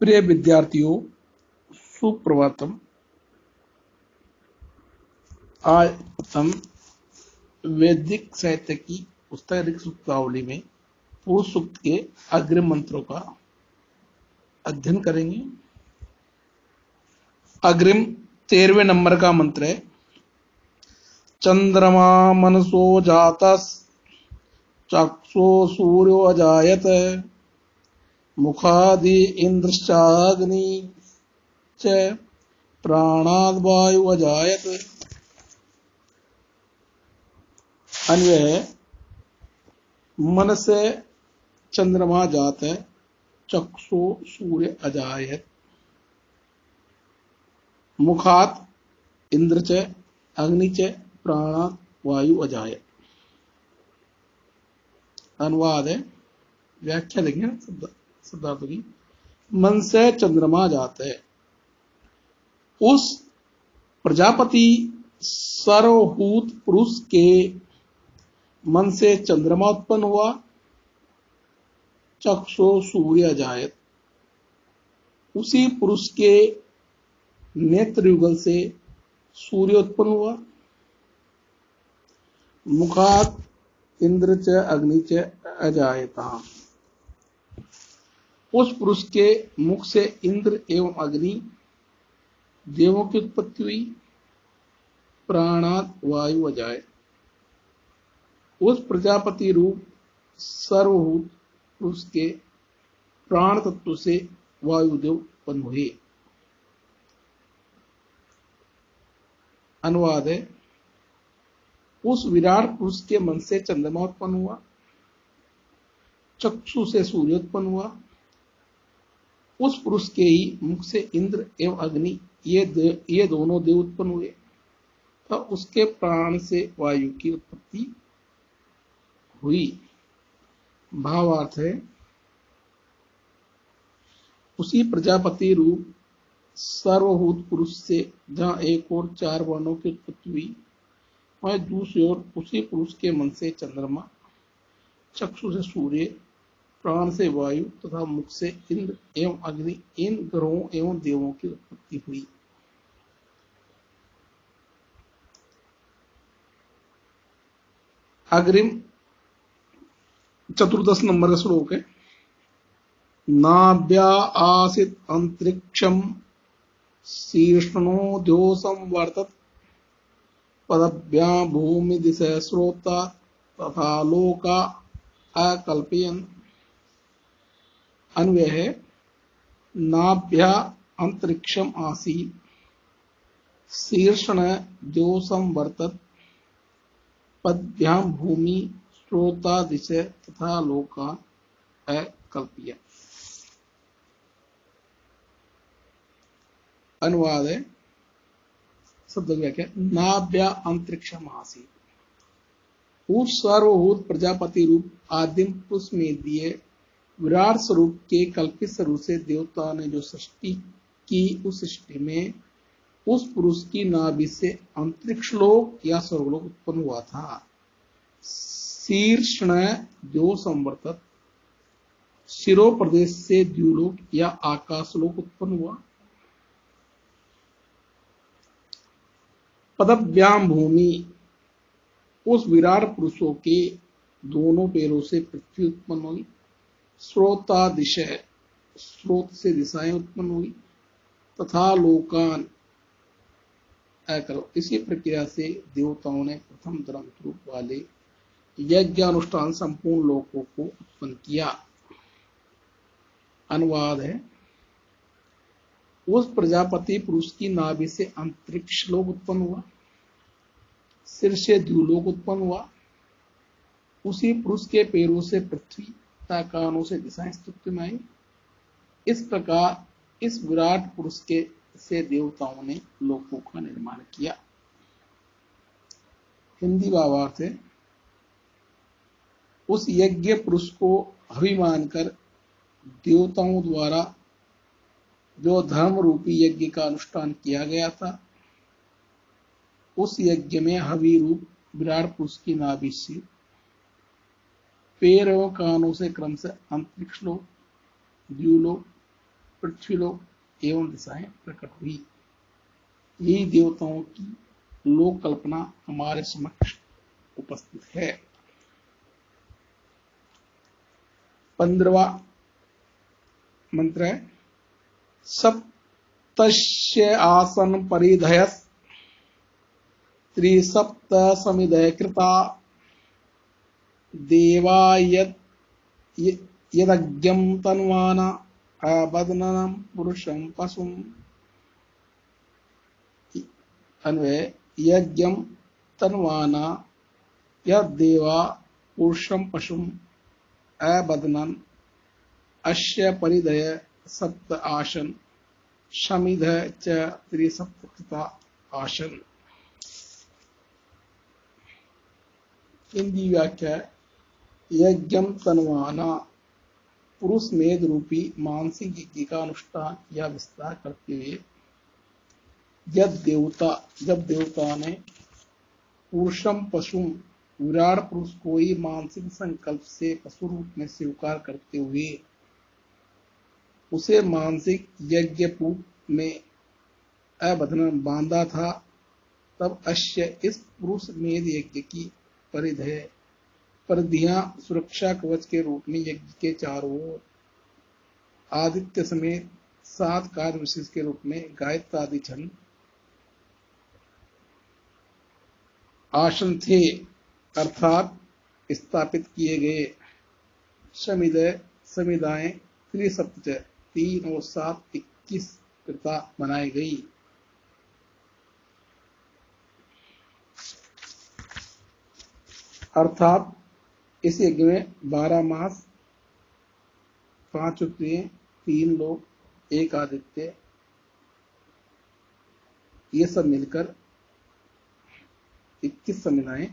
प्रिय विद्यार्थियों, सुप्रभातम। आज हम वैदिक साहित्य की पुस्तक ऋक् सूक्तावली में पुरुष सूक्त के अग्रिम मंत्रों का अध्ययन करेंगे। अग्रिम 13वें नंबर का मंत्र है, चंद्रमा मनसो जातस् चक्षो सूर्यो अजायत मुखादि इंद्रश्चाग्नि च प्राणाद् वायु अजायत। अन्वय है, मन से चंद्रमा जात है, चक्षु सूर्य अजायत, मुखात इंद्र च अग्नि च प्राणात् वायु अजायत। अनुवाद है, व्याख्या देखें शब्दार्थों की। मन से चंद्रमा जाता है, उस प्रजापति सर्वभूत पुरुष के मन से चंद्रमा उत्पन्न हुआ, चक्षु सूर्य अजायत, उसी पुरुष के नेत्र युगल से सूर्य उत्पन्न हुआ, मुखात इंद्र च अग्नि च अजायता, उस पुरुष के मुख से इंद्र एवं अग्नि देवों की उत्पत्ति हुई, प्राणात् वायु अजायत, उस प्रजापति रूप सर्वभूत पुरुष के प्राण तत्व से वायुदेव उत्पन्न हुए। अनुवाद है, उस विराट पुरुष के मन से चंद्रमा उत्पन्न हुआ, चक्षु से सूर्य उत्पन्न हुआ, उस पुरुष के ही मुख से इंद्र एवं अग्नि ये दोनों देव उत्पन्न हुए, तो उसके प्राण से वायु की उत्पत्ति हुई। भावार्थ है, उसी प्रजापति रूप सर्वभूत पुरुष से जहां एक और चार वर्णों की उत्पत्ति हुई, वह दूसरी ओर उसी पुरुष के मन से चंद्रमा, चक्षु से सूर्य, प्राण से वायु तथा मुख से इंद्र एवं अग्नि, इन ग्रहों एवं देवों की उत्पत्ति हुई। अग्रिम 14 नंबर का श्लोक है, नाभ्या आसित अंतरिक्षम शीर्ष्णो द्यो संवर्तत पदभ्यां भूमि दिशा श्रोता तथा लोका अकल्पयन्। अन्वय है, नाभ्या अंतरिक्षम आसीत् शीर्षण द्यो संवर्तत पदभ्यां भूमि श्रोता दिशा तथा लोका अकल्पयन्। अनुवाद है, शब्द व्याख्या, नाभ्या अंतरिक्षम आसीत्, उस सर्वभूत प्रजापति रूप आदिम पुरुष में दिए विराट स्वरूप के कल्पित स्वरूप से देवताओं ने जो सृष्टि की, उस सृष्टि में उस पुरुष की नाभि से अंतरिक्ष लोक या स्वर्गलोक उत्पन्न हुआ था। शीर्षण द्यो संवर्तत, शिरो प्रदेश से द्युलोक या आकाशलोक उत्पन्न हुआ। पदभ्याम भूमि, उस विराट पुरुषों के दोनों पैरों से पृथ्वी उत्पन्न हुई। श्रोता दिशा, स्रोत से दिशाएं उत्पन्न हुई। तथा लोकान अकल्प, इसी प्रक्रिया से देवताओं ने प्रथम धर्म रूप वाले यज्ञानुष्ठान संपूर्ण लोकों को उत्पन्न किया। अनुवाद है, उस प्रजापति पुरुष की नाभि से अंतरिक्ष लोक उत्पन्न हुआ, सिर से द्युलोक उत्पन्न हुआ, उसी पुरुष के पैरों से पृथ्वी तथा कानों से दिशाएं अस्तित्व में आई। इस प्रकार इस विराट पुरुष के से देवताओं ने लोकों का निर्माण किया। हिंदी भावार्थ है, उस यज्ञ पुरुष को हवि मानकर देवताओं द्वारा जो धर्म रूपी यज्ञ का अनुष्ठान किया गया था, उस यज्ञ में हवि रूप विराट पुरुष की नाभि से पैर एवं कानों से क्रम से अंतरिक्ष लोक, द्युलोक पृथ्वीलोक एवं दिशाएं प्रकट हुई। यही देवताओं की लोक कल्पना हमारे समक्ष उपस्थित है। 15वां मंत्र है, सप्तस्य आसन परिधयस् त्रिसप्त समिदय कृता देवा यदज्ञं तन्वाना अबध्ननं पुरुषं पशुं। अन्वय, यज्ञं तन्वाना यद्देवा पुरुषं पशुं अबध्नन् अस्य परिधय सप्त आसन शमिध च त्रिसप्त कृता आसन। हिंदी व्याख्या, यज्ञम तन्वाना पुरुष मेद रूपी मानसिक यज्ञ का अनुष्ठान या विस्तार करते हुए जब देवता ने पुरुषम पशुम विराट पुरुष को ही मानसिक संकल्प से पशु रूप में स्वीकार करते हुए उसे मानसिक यज्ञ पूत में अबध्न बांधा था, तब अश्य इस पुरुष मेद यज्ञ की परिधियां सुरक्षा कवच के रूप में यज्ञ के चारों ओर आदित्य समेत 7 कार्य विशेष के रूप में गायत्री आदि छंद आसन थे, अर्थात स्थापित किए गए। समिदाएं त्रिसप्त 3 और 7 21 कृता बनाई गई। अर्थात इस यज्ञ में 12 मास, 5 उत्तरीय, 3 लोक, 1 आदित्य, ये सब मिलकर 21 समिदाएं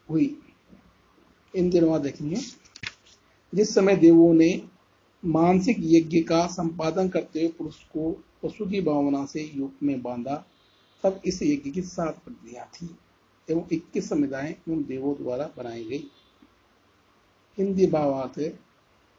हुई। इन दिनों देखेंगे, जिस समय देवों ने मानसिक यज्ञ का संपादन करते हुए पुरुष को पशु की भावना से युग में बांधा, तब इस यज्ञ की 7 प्रतियां थी एवं 21 समुदाय एवं देवों द्वारा बनाई गई। हिंदी भावार्थ है,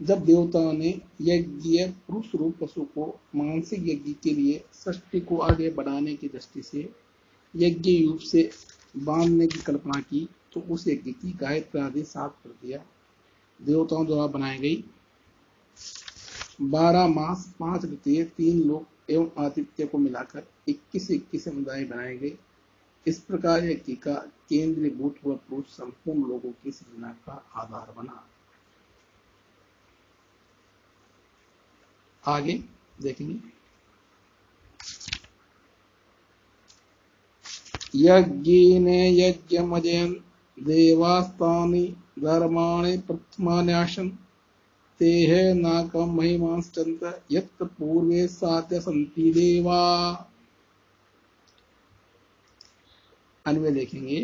जब देवताओं ने यज्ञ पुरुष रूप पशु को मानसिक यज्ञ के लिए सृष्टि को आगे बढ़ाने की दृष्टि से यज्ञ युग से बांधने की कल्पना की, तो उस यज्ञ की गायत्री आदि 7 प्रतियां देवताओं द्वारा बनाई गई। 12 मास, 5 ऋतुएं, 3 लोक एवं आदित्य को मिलाकर 21 समुदाय बनाए गए। इस प्रकार यज्ञ का केंद्रीय भूत व पुरुष संपूर्ण लोगों की सृजना का आधार बना। आगे देखेंगे, यज्ञेन यज्ञमजयन् देवास्तानि धर्माणि प्रथमान्यासन् तेह नाकं महिमांश्चन्त यत् पूर्वे साध्य सन्ति देवा। अन्वय देखेंगे,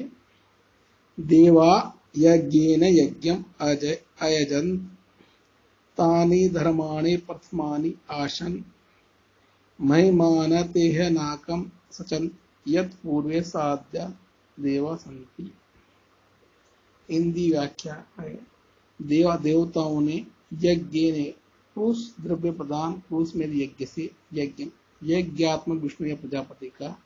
देवा यज्ञेन यज्ञम अयजन् तानि धर्माणि प्रथमानि आसन् महिमान तेह नाकं सचन्त यत् पूर्वे साध्य देवा सन्ति। हिंदी व्याख्या है, देवताओं ने यज्ञ ने पुरुष द्रव्य प्रदान पुरुष में यज्ञ से यज्ञात्मक विष्णु या प्रजापति का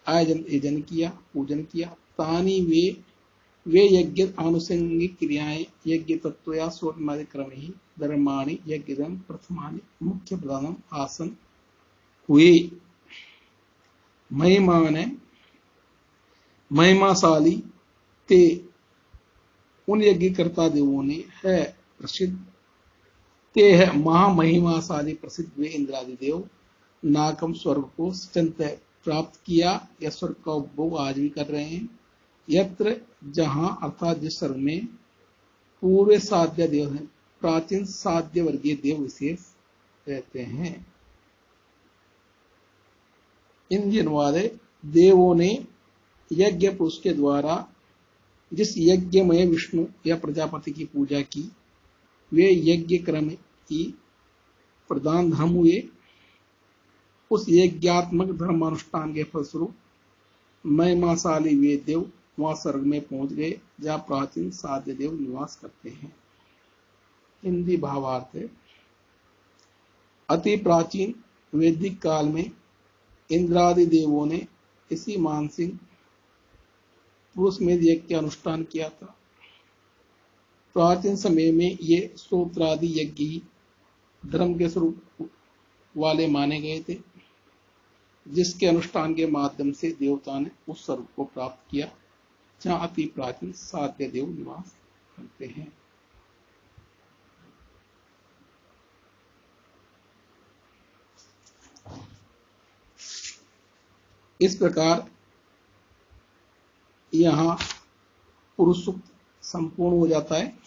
आयोजन किया, पूजन किया। तानी वे यज्ञ आनुषंगिक क्रियाएं यज्ञ तत्व या स्वमादि क्रम ही धर्माणि यज्ञदम प्रथमानि मुख्य प्रधानम आसन हुए। महिमाशाली ते उन यज्ञकर्ता देवों ने है प्रसिद्ध, ते है महामहिमाशाली प्रसिद्ध वे इंद्रादि देव नाकम स्वर्ग को सचंत प्राप्त किया या स्वर्ग का उपभोग आज भी कर रहे हैं। यत्र जहां अर्थात जिस स्वर्ग में पूर्व साध्य देव है, प्राचीन साध्य वर्गीय देव विशेष रहते हैं। इन अनुवाद, देवों ने यज्ञ पुरुष के द्वारा जिस यज्ञमय विष्णु या प्रजापति की पूजा की, वे यज्ञ क्रम की प्रधान धर्म हुए। उस यज्ञात्मक धर्मानुष्ठान के फलस्वरूप महिमाशाली वे देव वहां स्वर्ग में पहुंच गए जहां प्राचीन साध्य देव निवास करते हैं। हिंदी भावार्थ, अति प्राचीन वैदिक काल में इंद्रादि देवों ने इसी मानसिक पुरुष में यज्ञ का अनुष्ठान किया था। प्राचीन समय में ये स्तोत्रादि यज्ञ ही धर्म के स्वरूप वाले माने गए थे, जिसके अनुष्ठान के माध्यम से देवता ने उस स्वरूप को प्राप्त किया जहां अति प्राचीन साध्य देव निवास करते हैं। इस प्रकार यहां पुरुष सूक्त संपूर्ण हो जाता है।